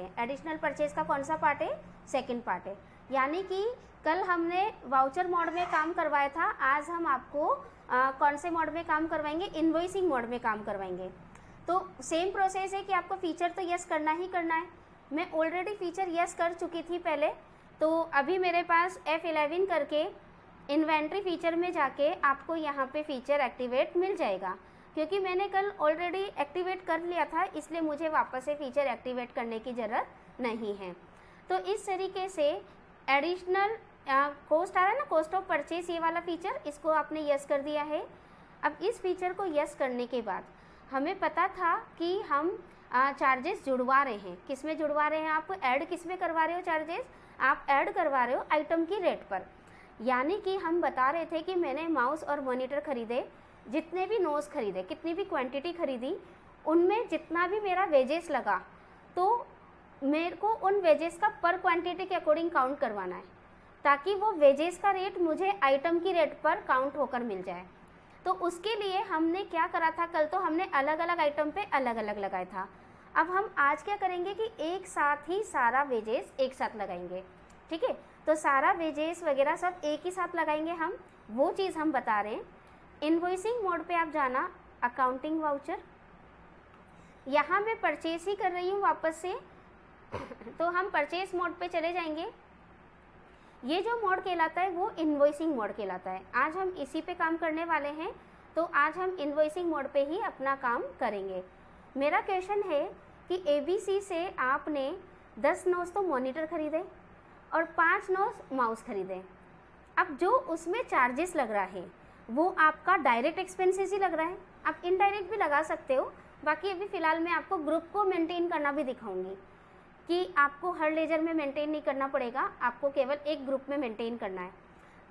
है, additional purchase का कौन सा पार्ट है, सेकंड पार्ट है। यानी कि कल हमने वाउचर मोड में काम करवाया था, आज हम आपको कौन से मोड में काम करवाएंगे, इनवॉइसिंग मोड में काम करवाएंगे। तो सेम प्रोसेस है कि आपको फीचर तो यस करना ही करना है। मैं ऑलरेडी फीचर यस कर चुकी थी पहले, तो अभी मेरे पास F11 करके इन्वेंट्री फीचर में जाके आपको यहाँ पे फीचर एक्टिवेट मिल जाएगा, क्योंकि मैंने कल ऑलरेडी एक्टिवेट कर लिया था, इसलिए मुझे वापस से फीचर एक्टिवेट करने की ज़रूरत नहीं है। तो इस तरीके से एडिशनल कॉस्ट आ रहा है ना, कॉस्ट ऑफ परचेस, ये वाला फीचर, इसको आपने यस कर दिया है। अब इस फीचर को यस करने के बाद हमें पता था कि हम चार्जेस जुड़वा रहे हैं। किस में जुड़वा रहे हैं, आप ऐड किस में करवा रहे हो चार्जेस, आप ऐड करवा रहे हो आइटम की रेट पर। यानी कि हम बता रहे थे कि मैंने माउस और मॉनिटर खरीदे, जितने भी नोज खरीदे, कितनी भी क्वांटिटी खरीदी, उनमें जितना भी मेरा वेजेस लगा, तो मेरे को उन वेजेस का पर क्वांटिटी के अकॉर्डिंग काउंट करवाना है, ताकि वो वेजेस का रेट मुझे आइटम की रेट पर काउंट होकर मिल जाए। तो उसके लिए हमने क्या करा था, कल तो हमने अलग अलग आइटम पे अलग अलग लगाया था। अब हम आज क्या करेंगे कि एक साथ ही सारा वेजेस एक साथ लगाएंगे, ठीक है। तो सारा वेजेस वगैरह सब एक ही साथ लगाएंगे हम, वो चीज़ हम बता रहे हैं। इनवॉइसिंग मोड पे आप जाना, अकाउंटिंग वाउचर, यहाँ मैं परचेस ही कर रही हूँ वापस से, तो हम परचेस मोड पे चले जाएंगे। ये जो मोड कहलाता है वो इनवॉइसिंग मोड कहलाता है। आज हम इसी पे काम करने वाले हैं, तो आज हम इनवॉइसिंग मोड पे ही अपना काम करेंगे। मेरा क्वेश्चन है कि ABC से आपने 10 नोज तो मॉनिटर खरीदे और 5 नोज माउस खरीदे। अब जो उसमें चार्जेस लग रहा है वो आपका डायरेक्ट एक्सपेंसेस ही लग रहा है, आप इनडायरेक्ट भी लगा सकते हो। बाकी अभी फ़िलहाल मैं आपको ग्रुप को मेंटेन करना भी दिखाऊंगी कि आपको हर लेजर में मेंटेन नहीं करना पड़ेगा, आपको केवल एक ग्रुप में मेंटेन करना है।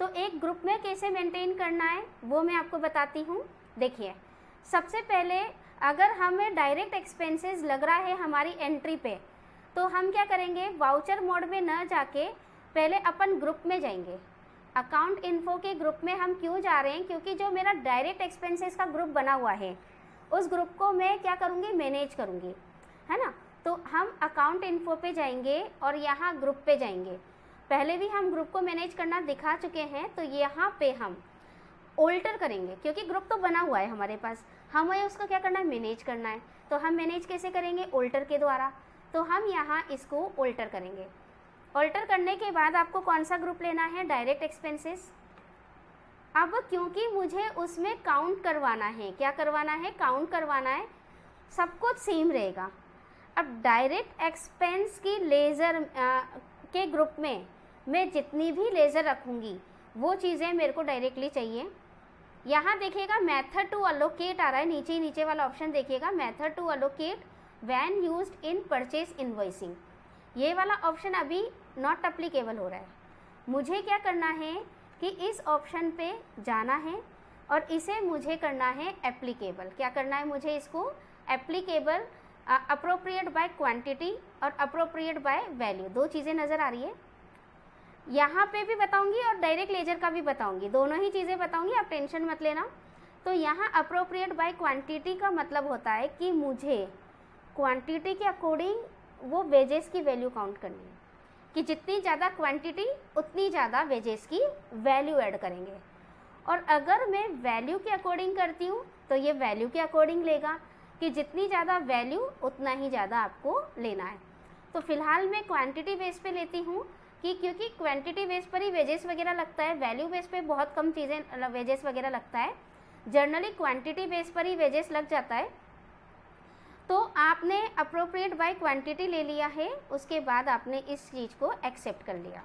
तो एक ग्रुप में कैसे मेंटेन करना है वो मैं आपको बताती हूँ। देखिए, सबसे पहले अगर हमें डायरेक्ट एक्सपेंसेस लग रहा है हमारी एंट्री पे, तो हम क्या करेंगे, वाउचर मोड में न जाके पहले अपन ग्रुप में जाएंगे। अकाउंट इन्फो के ग्रुप में हम क्यों जा रहे हैं, क्योंकि जो मेरा डायरेक्ट एक्सपेंसेस का ग्रुप बना हुआ है उस ग्रुप को मैं क्या करूँगी, मैनेज करूँगी, है ना। तो हम अकाउंट इन्फो पे जाएंगे और यहाँ ग्रुप पे जाएंगे। पहले भी हम ग्रुप को मैनेज करना दिखा चुके हैं, तो यहाँ पे हम ऑल्टर करेंगे, क्योंकि ग्रुप तो बना हुआ है हमारे पास, हमें उसको क्या करना है, मैनेज करना है। तो हम मैनेज कैसे करेंगे, ऑल्टर के द्वारा। तो हम यहाँ इसको ऑल्टर करेंगे। ऑल्टर करने के बाद आपको कौन सा ग्रुप लेना है, डायरेक्ट एक्सपेंसेस। अब क्योंकि मुझे उसमें काउंट करवाना है, क्या करवाना है, काउंट करवाना है, सब कुछ सेम रहेगा। अब डायरेक्ट एक्सपेंस की लेज़र के ग्रुप में मैं जितनी भी लेज़र रखूँगी वो चीज़ें मेरे को डायरेक्टली चाहिए। यहाँ देखिएगा मेथड टू अलोकेट आ रहा है, नीचे ही नीचे वाला ऑप्शन देखिएगा, method to allocate when used in purchase invoicing. ये वाला ऑप्शन अभी नॉट अप्लीकेबल हो रहा है। मुझे क्या करना है कि इस ऑप्शन पे जाना है और इसे मुझे करना है एप्लीकेबल। क्या करना है मुझे, इसको एप्लीकेबल, अप्रोप्रिएट बाय क्वांटिटी और अप्रोप्रिएट बाय वैल्यू, दो चीज़ें नज़र आ रही है। यहाँ पे भी बताऊंगी और डायरेक्ट लेजर का भी बताऊंगी, दोनों ही चीज़ें बताऊंगी, आप टेंशन मत लेना। तो यहाँ अप्रोप्रिएट बाय क्वांटिटी का मतलब होता है कि मुझे क्वांटिटी के अकॉर्डिंग वो वेजेस की वैल्यू काउंट करनी है, कि जितनी ज़्यादा क्वांटिटी उतनी ज़्यादा वेजेस की वैल्यू ऐड करेंगे। और अगर मैं वैल्यू के अकॉर्डिंग करती हूँ तो ये वैल्यू के अकॉर्डिंग लेगा, कि जितनी ज़्यादा वैल्यू उतना ही ज़्यादा आपको लेना है। तो फिलहाल मैं क्वांटिटी बेस पे लेती हूँ, कि क्योंकि क्वांटिटी बेस पर ही वेजेस वगैरह लगता है, वैल्यू बेस पे बहुत कम चीज़ें वेजेस वगैरह लगता है, जनरली क्वांटिटी बेस पर ही वेजेस लग जाता है। तो आपने अप्रोप्रिएट बाय क्वांटिटी ले लिया है, उसके बाद आपने इस चीज़ को एक्सेप्ट कर लिया।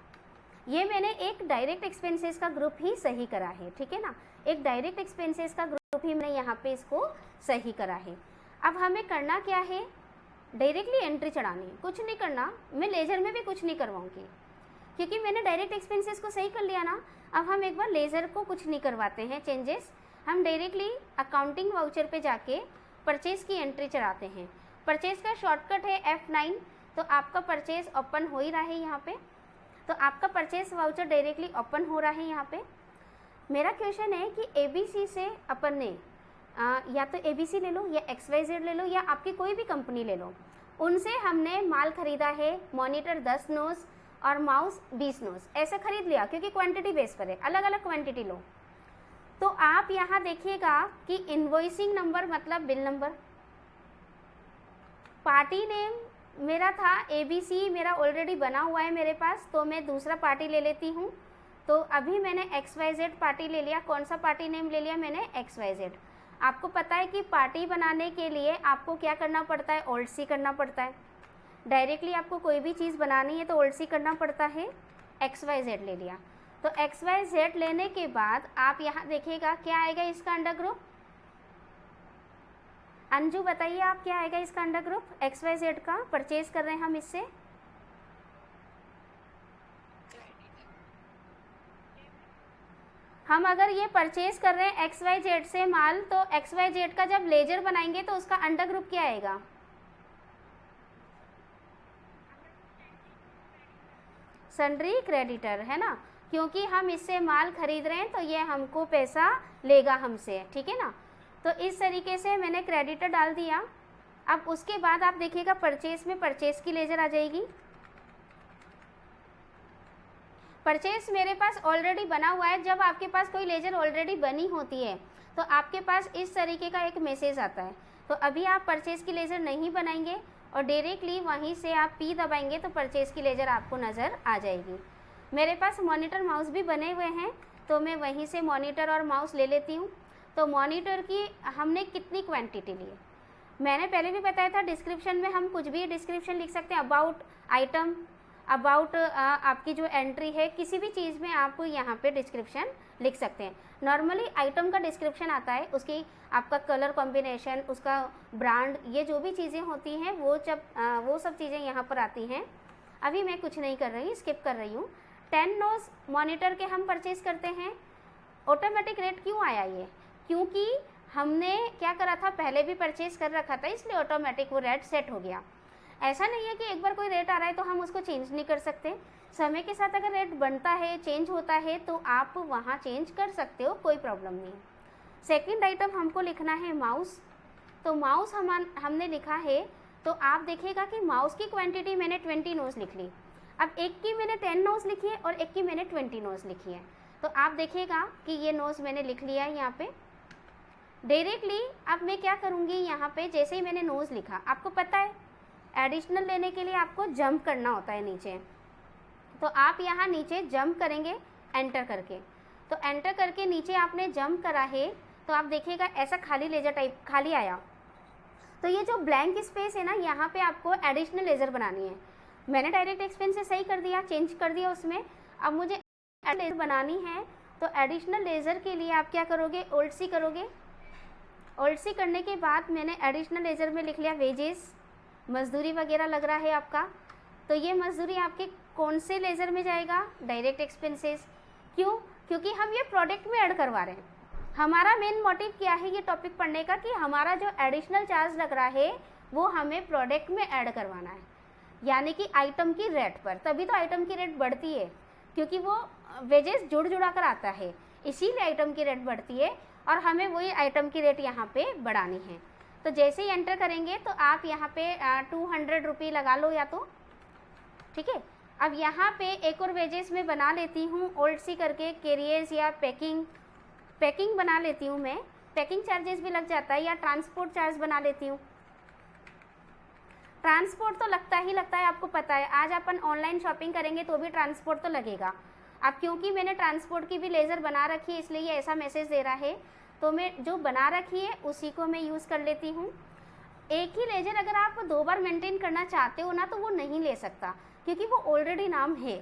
ये मैंने एक डायरेक्ट एक्सपेंसेस का ग्रुप ही सही करा है, ठीक है ना, एक डायरेक्ट एक्सपेंसेस का ग्रुप ही मैंने यहाँ पे इसको सही करा है। अब हमें करना क्या है, डायरेक्टली एंट्री चढ़ानी है, कुछ नहीं करना, मैं लेजर में भी कुछ नहीं करवाऊँगी, क्योंकि मैंने डायरेक्ट एक्सपेंसेस को सही कर लिया ना। अब हम एक बार लेज़र को कुछ नहीं करवाते हैं चेंजेस, हम डायरेक्टली अकाउंटिंग वाउचर पे जाके परचेज़ की एंट्री चढ़ाते हैं। परचेज़ का शॉर्टकट है F9, तो आपका परचेज़ ओपन हो ही रहा है यहाँ पे, तो आपका परचेज़ वाउचर डायरेक्टली ओपन हो रहा है यहाँ पे। मेरा क्वेश्चन है कि ABC से अपन ने या तो ABC ले लो या XYZ ले लो या आपकी कोई भी कंपनी ले लो, उनसे हमने माल खरीदा है, मॉनिटर 10 नोज और माउस 20 नोज ऐसे खरीद लिया, क्योंकि क्वांटिटी बेस पर है, अलग अलग क्वांटिटी लो। तो आप यहाँ देखिएगा कि इनवॉइसिंग नंबर मतलब बिल नंबर, पार्टी नेम मेरा था ABC, मेरा ऑलरेडी बना हुआ है मेरे पास, तो मैं दूसरा पार्टी ले लेती हूँ। तो अभी मैंने XYZ पार्टी ले लिया। कौन सा पार्टी नेम ले लिया मैंने? XYZ। आपको पता है कि पार्टी बनाने के लिए आपको क्या करना पड़ता है? ऑल्ट सी करना पड़ता है। डायरेक्टली आपको कोई भी चीज़ बनानी है तो ऑल्ट सी करना पड़ता है। XYZ ले लिया। तो XYZ लेने के बाद आप यहाँ देखिएगा क्या आएगा इसका अंडर ग्रुप। अंजू बताइए आप क्या आएगा इसका अंडर ग्रुप? XYZ का परचेज कर रहे हैं हम इससे। हम अगर ये परचेज कर रहे हैं XYZ से माल, तो XYZ का जब लेजर बनाएंगे तो उसका अंडर ग्रुप क्या आएगा? सन्ड्री क्रेडिटर, है ना, क्योंकि हम इससे माल खरीद रहे हैं तो ये हमको पैसा लेगा हमसे, ठीक है ना। तो इस तरीके से मैंने क्रेडिटर डाल दिया। अब उसके बाद आप देखिएगा परचेज में परचेज की लेजर आ जाएगी। परचेज मेरे पास ऑलरेडी बना हुआ है। जब आपके पास कोई लेजर ऑलरेडी बनी होती है तो आपके पास इस तरीके का एक मैसेज आता है। तो अभी आप परचेज की लेजर नहीं बनाएंगे और डायरेक्टली वहीं से आप P दबाएंगे तो परचेज की लेजर आपको नज़र आ जाएगी। मेरे पास मॉनिटर माउस भी बने हुए हैं तो मैं वहीं से मॉनिटर और माउस ले लेती हूँ। तो मॉनिटर की हमने कितनी क्वांटिटी ली है मैंने पहले भी बताया था। डिस्क्रिप्शन में हम कुछ भी डिस्क्रिप्शन लिख सकते हैं, अबाउट आइटम, अबाउट आपकी जो एंट्री है, किसी भी चीज़ में आप यहाँ पे डिस्क्रिप्शन लिख सकते हैं। नॉर्मली आइटम का डिस्क्रिप्शन आता है, उसकी आपका कलर कॉम्बिनेशन, उसका ब्रांड, ये जो भी चीज़ें होती हैं वो सब चीज़ें यहाँ पर आती हैं। अभी मैं कुछ नहीं कर रही, स्किप कर रही हूँ। 10 नोज मॉनिटर के हम परचेज करते हैं। ऑटोमेटिक रेट क्यों आया ये? क्योंकि हमने क्या करा था, पहले भी परचेज कर रखा था, इसलिए ऑटोमेटिक वो रेट सेट हो गया। ऐसा नहीं है कि एक बार कोई रेट आ रहा है तो हम उसको चेंज नहीं कर सकते। समय के साथ अगर रेट बनता है, चेंज होता है, तो आप वहाँ चेंज कर सकते हो, कोई प्रॉब्लम नहीं। सेकंड आइटम हमको लिखना है माउस। तो माउस हमने लिखा है, तो आप देखिएगा कि माउस की क्वांटिटी मैंने 20 नोज लिख ली। अब एक की मैंने 10 नोज लिखी है और एक की मैंने 20 नोज लिखी है। तो आप देखिएगा कि ये नोज मैंने लिख लिया है यहाँ पे डायरेक्टली। अब मैं क्या करूँगी, यहाँ पे जैसे ही मैंने नोज लिखा, आपको पता है एडिशनल लेने के लिए आपको जंप करना होता है नीचे। तो आप यहाँ नीचे जंप करेंगे एंटर करके। तो एंटर करके नीचे आपने जंप करा है तो आप देखिएगा ऐसा खाली लेजर टाइप खाली आया। तो ये जो ब्लैंक स्पेस है ना, यहाँ पे आपको एडिशनल लेजर बनानी है। मैंने डायरेक्ट एक्सपेंस से सही कर दिया, चेंज कर दिया उसमें। अब मुझे लेजर बनानी है तो एडिशनल लेजर के लिए आप क्या करोगे, ऑल्ट सी करोगे। ऑल्ट सी करने के बाद मैंने एडिशनल लेजर में लिख लिया वेजेस, मजदूरी वगैरह लग रहा है आपका। तो ये मजदूरी आपके कौन से लेज़र में जाएगा? Direct expenses. क्यों? क्योंकि हम ये प्रोडक्ट में ऐड करवा रहे हैं। हमारा मेन मोटिव क्या है ये टॉपिक पढ़ने का, कि हमारा जो एडिशनल चार्ज लग रहा है वो हमें प्रोडक्ट में ऐड करवाना है, यानी कि आइटम की रेट पर। तभी तो आइटम की रेट बढ़ती है, क्योंकि वो वेजेस जुड़ा कर आता है, इसीलिए आइटम की रेट बढ़ती है और हमें वही आइटम की रेट यहाँ पे बढ़ानी है। तो जैसे ही एंटर करेंगे तो आप यहाँ पे 200 रुपये लगा लो या तो, ठीक है। अब यहाँ पे एक और वेजेस में बना लेती हूँ ऑल्ट सी करके, कैरियर्स या पैकिंग बना लेती हूँ मैं। पैकिंग चार्जेस भी लग जाता है, या ट्रांसपोर्ट चार्ज बना लेती हूँ। ट्रांसपोर्ट तो लगता ही लगता है, आपको पता है। आज अपन ऑनलाइन शॉपिंग करेंगे तो भी ट्रांसपोर्ट तो लगेगा। अब क्योंकि मैंने ट्रांसपोर्ट की भी लेज़र बना रखी है इसलिए ये ऐसा मैसेज दे रहा है, तो मैं जो बना रखी है उसी को मैं यूज़ कर लेती हूँ। एक ही लेजर अगर आप 2 बार मेंटेन करना चाहते हो ना तो वो नहीं ले सकता, क्योंकि वो ऑलरेडी नाम है,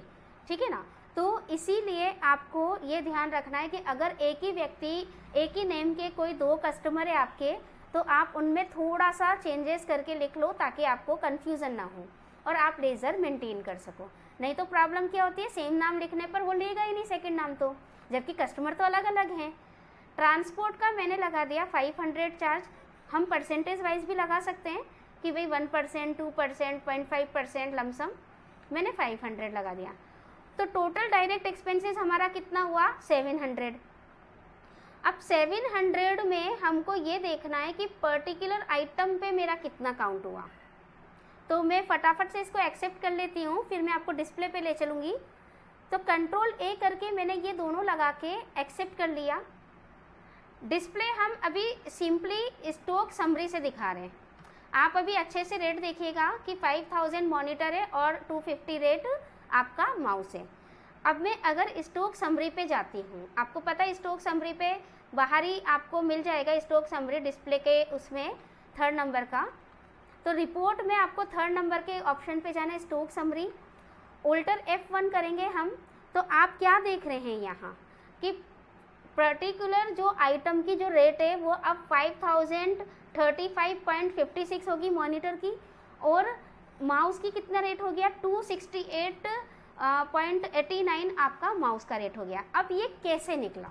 ठीक है ना। तो इसीलिए आपको ये ध्यान रखना है कि अगर एक ही व्यक्ति, एक ही नेम के कोई 2 कस्टमर है आपके, तो आप उनमें थोड़ा सा चेंजेस करके लिख लो ताकि आपको कन्फ्यूज़न ना हो और आप लेज़र मेंटेन कर सको। नहीं तो प्रॉब्लम क्या होती है, सेम नाम लिखने पर वो लेगा ही नहीं सेकेंड नाम तो, जबकि कस्टमर तो अलग अलग हैं। ट्रांसपोर्ट का मैंने लगा दिया 500 चार्ज। हम परसेंटेज वाइज भी लगा सकते हैं कि भाई 1%, 2%, 0.5% लमसम, मैंने 500 लगा दिया। तो टोटल डायरेक्ट एक्सपेंसेस हमारा कितना हुआ, 700। अब 700 में हमको ये देखना है कि पर्टिकुलर आइटम पे मेरा कितना काउंट हुआ। तो मैं फटाफट से इसको एक्सेप्ट कर लेती हूँ, फिर मैं आपको डिस्प्ले पे ले चलूँगी। तो कंट्रोल ए करके मैंने ये दोनों लगा के एक्सेप्ट कर लिया। डिस्प्ले हम अभी सिंपली स्टॉक समरी से दिखा रहे हैं। आप अभी अच्छे से रेट देखिएगा कि 5000 मॉनिटर है और 250 रेट आपका माउस है। अब मैं अगर स्टॉक समरी पे जाती हूँ, आपको पता है स्टॉक समरी पे बाहर ही आपको मिल जाएगा स्टॉक समरी डिस्प्ले के उसमें 3rd नंबर का। तो रिपोर्ट में आपको 3rd नंबर के ऑप्शन पे जाना है, स्टॉक समरी। ऑल्टर F1 करेंगे हम, तो आप क्या देख रहे हैं यहाँ कि पर्टिकुलर जो आइटम की जो रेट है वो अब 5035.56 होगी मॉनिटर की, और माउस की कितना रेट हो गया 268.89 आपका माउस का रेट हो गया। अब ये कैसे निकला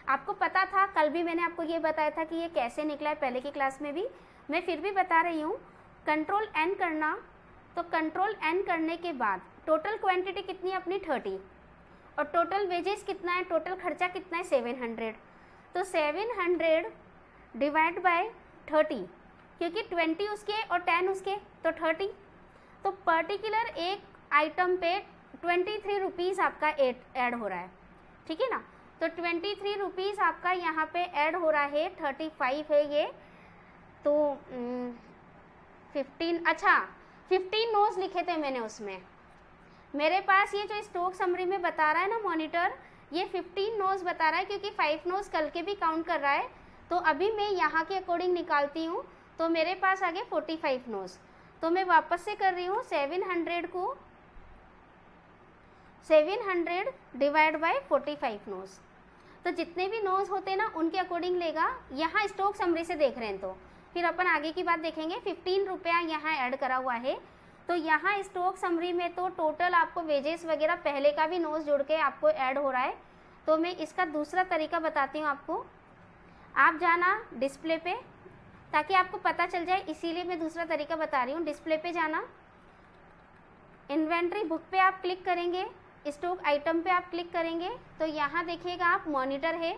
आपको पता था, कल भी मैंने आपको ये बताया था कि ये कैसे निकला है पहले की क्लास में भी, मैं फिर भी बता रही हूँ। कंट्रोल N करना, तो कंट्रोल N करने के बाद टोटल क्वांटिटी कितनी है अपनी 30, और टोटल वेजेस कितना है, टोटल खर्चा कितना है 700। तो 700 डिवाइड बाय 30, क्योंकि 20 उसके और 10 उसके तो 30। तो पर्टिकुलर एक आइटम पे 23 रुपीज़ आपका ऐड हो रहा है, ठीक है ना। तो 23 रुपीज़ आपका यहाँ पे ऐड हो रहा है, 35 है ये, तो 15, अच्छा 15 नोज लिखे थे मैंने उसमें। मेरे पास ये जो स्टॉक समरी में बता रहा है ना मॉनिटर, ये 15 नोज बता रहा है क्योंकि 5 नोज कल के भी काउंट कर रहा है। तो अभी मैं यहाँ के अकॉर्डिंग निकालती हूँ, तो मेरे पास आ गए 45 नोज। तो मैं वापस से कर रही हूँ 700 को 700 डिवाइड बाय 45 नोज। तो जितने भी नोज होते हैं ना उनके अकॉर्डिंग लेगा। यहाँ स्टॉक समरी से देख रहे हैं तो फिर अपन आगे की बात देखेंगे। 15 रुपया यहाँ ऐड करा हुआ है, तो यहाँ स्टॉक समरी में तो टोटल आपको वेजेस वगैरह पहले का भी नोज जुड़ के आपको ऐड हो रहा है। तो मैं इसका दूसरा तरीका बताती हूँ आपको। आप जाना डिस्प्ले पे ताकि आपको पता चल जाए, इसीलिए मैं दूसरा तरीका बता रही हूँ। डिस्प्ले पे जाना, इन्वेंट्री बुक पे आप क्लिक करेंगे, स्टॉक आइटम पे आप क्लिक करेंगे, तो यहाँ देखिएगा आप मॉनिटर है।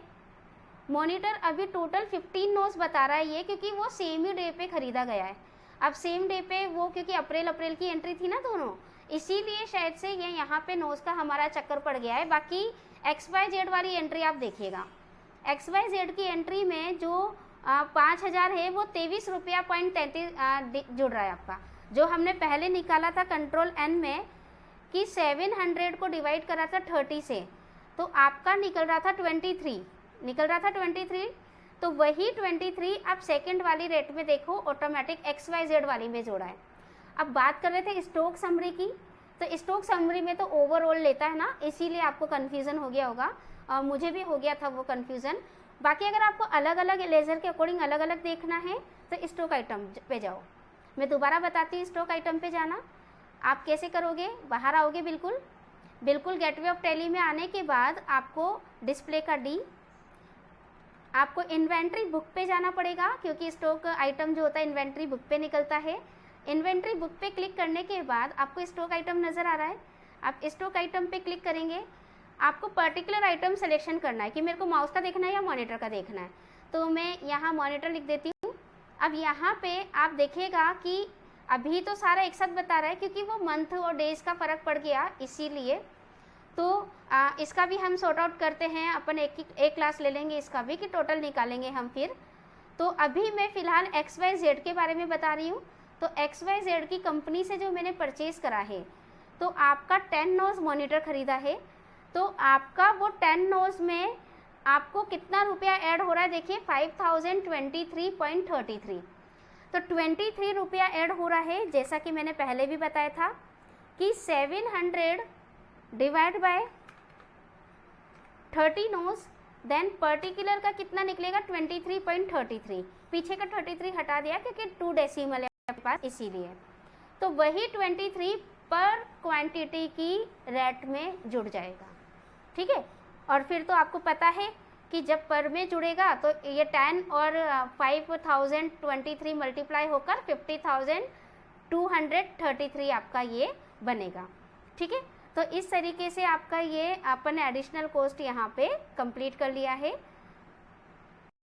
मॉनिटर अभी टोटल 15 नोज बता रहा है ये, क्योंकि वो सेम ही डे पे ख़रीदा गया है। अब सेम डे पे वो क्योंकि अप्रैल की एंट्री थी ना दोनों, इसीलिए शायद से ये यहाँ पे नोज का हमारा चक्कर पड़ गया है। बाकी XYZ वाली एंट्री आप देखिएगा, XYZ की एंट्री में जो 5000 है वो 23 रुपया पॉइंट 33 जुड़ रहा है आपका। जो हमने पहले निकाला था कंट्रोल N में कि 700 को डिवाइड करा था 30 से, तो आपका निकल रहा था 23, तो वही 23 आप सेकंड वाली रेट में देखो ऑटोमेटिक XYZ वाली में जोड़ा है। अब बात कर रहे थे स्टॉक समरी की, तो स्टॉक समरी में तो ओवरऑल लेता है ना, इसीलिए आपको कन्फ्यूज़न हो गया होगा, और मुझे भी हो गया था वो कन्फ्यूज़न। बाकी अगर आपको अलग अलग लेज़र के अकॉर्डिंग अलग अलग देखना है तो स्टॉक आइटम पे जाओ। मैं दोबारा बताती हूँ, स्टॉक आइटम पे जाना आप कैसे करोगे। बाहर आओगे बिल्कुल गेटवे ऑफ टैली में आने के बाद आपको डिस्प्ले का D, आपको इन्वेंट्री बुक पे जाना पड़ेगा, क्योंकि स्टॉक आइटम जो होता है इन्वेंट्री बुक पे निकलता है। इन्वेंट्री बुक पे क्लिक करने के बाद आपको स्टॉक आइटम नज़र आ रहा है, आप स्टॉक आइटम पे क्लिक करेंगे। आपको पर्टिकुलर आइटम सिलेक्शन करना है कि मेरे को माउस का देखना है या मॉनिटर का देखना है, तो मैं यहाँ मॉनिटर लिख देती हूँ। अब यहाँ पे आप देखिएगा कि अभी तो सारा एक साथ बता रहा है, क्योंकि वो मंथ और डेज का फ़र्क पड़ गया इसीलिए। तो इसका भी हम सॉर्ट आउट करते हैं, अपन एक क्लास ले लेंगे इसका भी कि टोटल निकालेंगे हम फिर। तो अभी मैं फ़िलहाल XYZ के बारे में बता रही हूँ। तो XYZ की कंपनी से जो मैंने परचेज़ करा है, तो आपका 10 नोज मॉनिटर ख़रीदा है, तो आपका वो 10 नोज में आपको कितना रुपया ऐड हो रहा है देखिए 5023.33। तो 23 रुपया ऐड हो रहा है, जैसा कि मैंने पहले भी बताया था कि 700 डिवाइड बाय 30 नोज, देन पर्टिकुलर का कितना निकलेगा 23.33। पीछे का 33 हटा दिया क्योंकि 2 डेसिमल है आपके पास, इसीलिए। तो वही 23 पर क्वांटिटी की रेट में जुड़ जाएगा, ठीक है। और फिर तो आपको पता है कि जब पर में जुड़ेगा तो ये 10 और 5023 मल्टीप्लाई होकर 50,233 आपका ये बनेगा, ठीक है। तो इस तरीके से आपका ये अपन ने एडिशनल कॉस्ट यहाँ पे कंप्लीट कर लिया है।